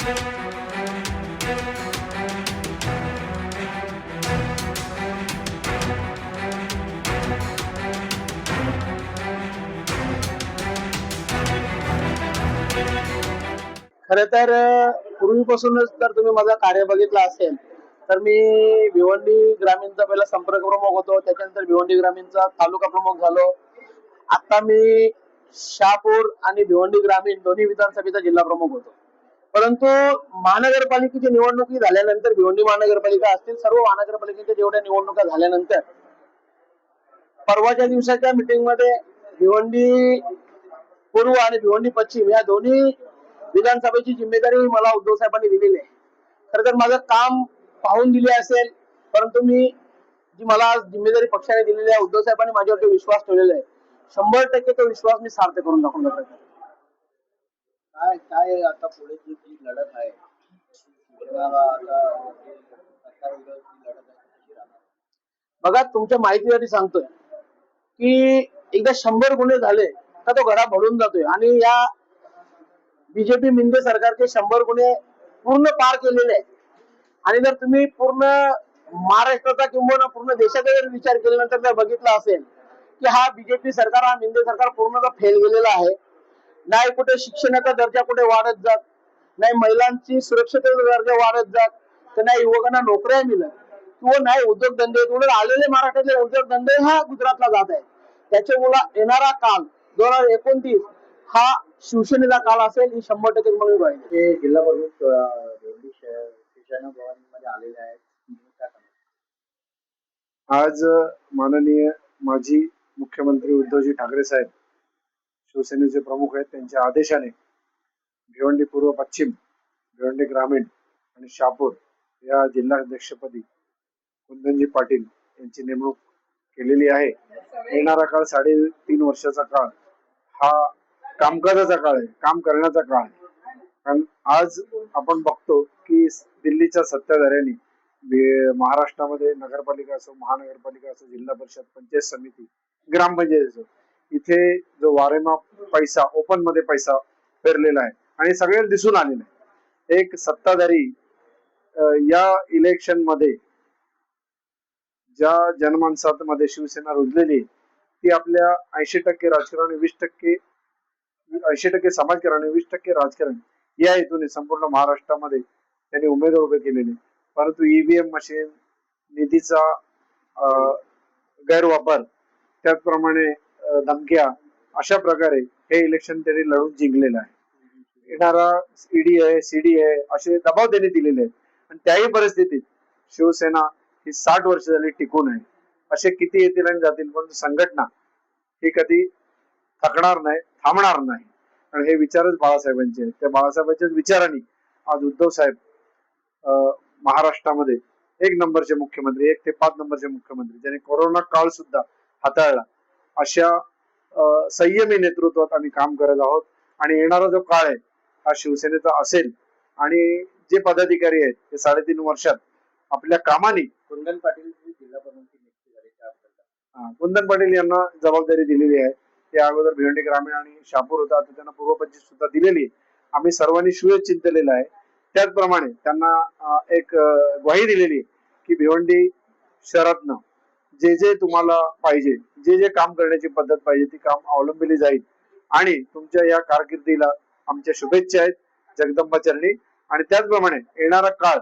खरं तर पूर्वीपासूनच जर तुम्ही माझा कार्य बघितला असेल तर मी भिवंडी ग्रामीणचा पहिला संपर्क प्रमुख होतो, त्याच्यानंतर भिवंडी ग्रामीणचा तालुका प्रमुख झालो. आता मी शहापूर आणि भिवंडी ग्रामीण दोन्ही विधानसभेचा जिल्हा प्रमुख होतो. परंतु महानगरपालिकेची निवडणुकी झाल्यानंतर, भिवंडी महानगरपालिका असतील, सर्व महानगरपालिकेच्या जेवढ्या निवडणुका झाल्यानंतर परवाच्या दिवसाच्या मीटिंग मध्ये भिवंडी पूर्व आणि भिवंडी पश्चिम या दोन्ही विधानसभेची जिम्मेदारी मला उद्धव साहेबांनी दिलेली आहे. खरं तर माझं काम पाहून दिले असेल, परंतु मी जी मला जिम्मेदारी पक्षाने दिलेली आहे, उद्धव साहेबांनी माझ्यावरती विश्वास ठेवलेला आहे. 100% तो विश्वास मी सार्थ करून दाखवण्याचा प्रयत्न करतो. काय काय आता पुढे जी लढत आहे, बघा, तुमच्या माहितीसाठी सांगतोय की एकदा 100 गुन्हे झाले का तो घडा भरून जातोय. आणि या बीजेपी मिंदे सरकारचे 100 गुन्हे पूर्ण पार केलेले आहेत. आणि जर तुम्ही पूर्ण महाराष्ट्राचा किंवा पूर्ण देशाचा जर विचार केल्यानंतर जर बघितलं असेल की हा बीजेपी सरकार, हा मिंदे सरकार पूर्णतः फेल गेलेला आहे. नाही कुठे शिक्षणाचा दर्जा कुठे वाढत जात, नाही महिलांची सुरक्षेचा दर्जा वाढत जात, तर नाही युवकांना नोकऱ्या मिळत, किंवा नाही उद्योगधंदे. उलट आलेले महाराष्ट्रातले उद्योगधंदे हा गुजरातला जात आहे. त्याच्यामुळे येणारा काल 2029 हा शिवसेनेचा काल असेल, ही 100% म्हणून पाहिजे. जिल्हा प्रमुख भिवंडी शिवसेना भवनमध्ये आलेले आहेत. आज माननीय माजी मुख्यमंत्री उद्धवजी ठाकरे साहेब, शिवसेनेचे प्रमुख आहेत, त्यांच्या आदेशाने भिवंडी पूर्व पश्चिम, भिवंडी ग्रामीण आणि शहापूर या जिल्हाध्यक्षपदी कुंदनजी पाटील यांची नेमणूक केलेली आहे. येणारा काळ 3.5 वर्षाचा काळ हा कामकाजाचा काळ आहे, काम करण्याचा काळ आहे. कारण आज आपण बघतो की दिल्लीच्या सत्ताधाऱ्यांनी महाराष्ट्रामध्ये नगरपालिका असो, महानगरपालिका असो, जिल्हा परिषद, पंचायत समिती, ग्रामपंचायत असो, इथे जो वारेमाप पैसा, ओपन मध्ये पैसा पेरलेला आहे आणि सगळ्यांना दिसून आलेला आहे. एक सत्ताधारी या इलेक्शन मध्ये ज्या जनमानसामध्ये शिवसेना रुजलेली ती आपल्या 80% राजकारण, 80% समाजकारण, 20% राजकारण या हेतूने संपूर्ण महाराष्ट्रामध्ये त्यांनी उमेदवार उभे केलेले. परंतु ईव्हीएम मशीन, निधीचा गैरवापर, त्याचप्रमाणे धमक्या, अशा प्रकारे हे इलेक्शन त्यांनी लढून जिंकलेलं आहे. येणारा ईडी आहे, सीडी आहे, असे दबाव त्यांनी दिलेले आहेत. आणि त्याही परिस्थितीत शिवसेना ही 60 वर्ष झाली टिकून आहे. असे किती येतील आणि जातील, पण संघटना ही कधी थकणार नाही, थांबणार नाही. आणि हे विचारच बाळासाहेबांचे आहेत. त्या बाळासाहेबांच्याच विचारांनी आज उद्धव साहेब महाराष्ट्रामध्ये 1 नंबरचे मुख्यमंत्री, 1 ते 5 नंबरचे मुख्यमंत्री, ज्यांनी कोरोना काळ सुद्धा हाताळला, अशा संयमी नेतृत्वात आम्ही काम करत आहोत. आणि येणारा जो काळ आहे हा शिवसेनेचा असेल. आणि जे पदाधिकारी आहेत ते 3.5 वर्षात आपल्या कामाने कुंदन पाटील जिल्हा प्रमुख नियुक्ती झाली, कुंदन पाटील यांना जबाबदारी दिलेली आहे. ते अगोदर भिवंडी ग्रामीण आणि शहापूर होता, आता त्यांना पूर्व पश्चिम सुद्धा दिलेली आहे. आम्ही सर्वांनी चिंतलेलं आहे. त्याचप्रमाणे त्यांना एक ग्वाही दिलेली आहे की भिवंडी शहरातनं जे जे तुम्हाला पाहिजे, जे जे काम करण्याची पद्धत पाहिजे, ती काम अवलंबली जाईल. आणि तुमच्या या कारकिर्दीला आमच्या शुभेच्छा आहेत जगदंबा चरणी. आणि त्याचप्रमाणे येणारा काळ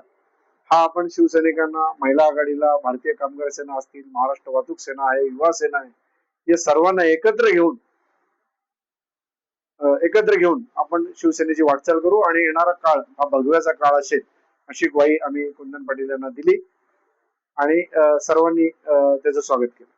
हा आपण शिवसैनिकांना, महिला आघाडीला, भारतीय कामगार सेना असतील, महाराष्ट्र वाहतूक सेना आहे, युवा सेना आहे, या सर्वांना एकत्र घेऊन आपण शिवसेनेची वाटचाल करू. आणि येणारा काळ हा भगव्याचा काळ असेल, अशी ग्वाही आम्ही कुंदन पाटील यांना दिली आणि सर्वांनी त्याचं स्वागत केलं.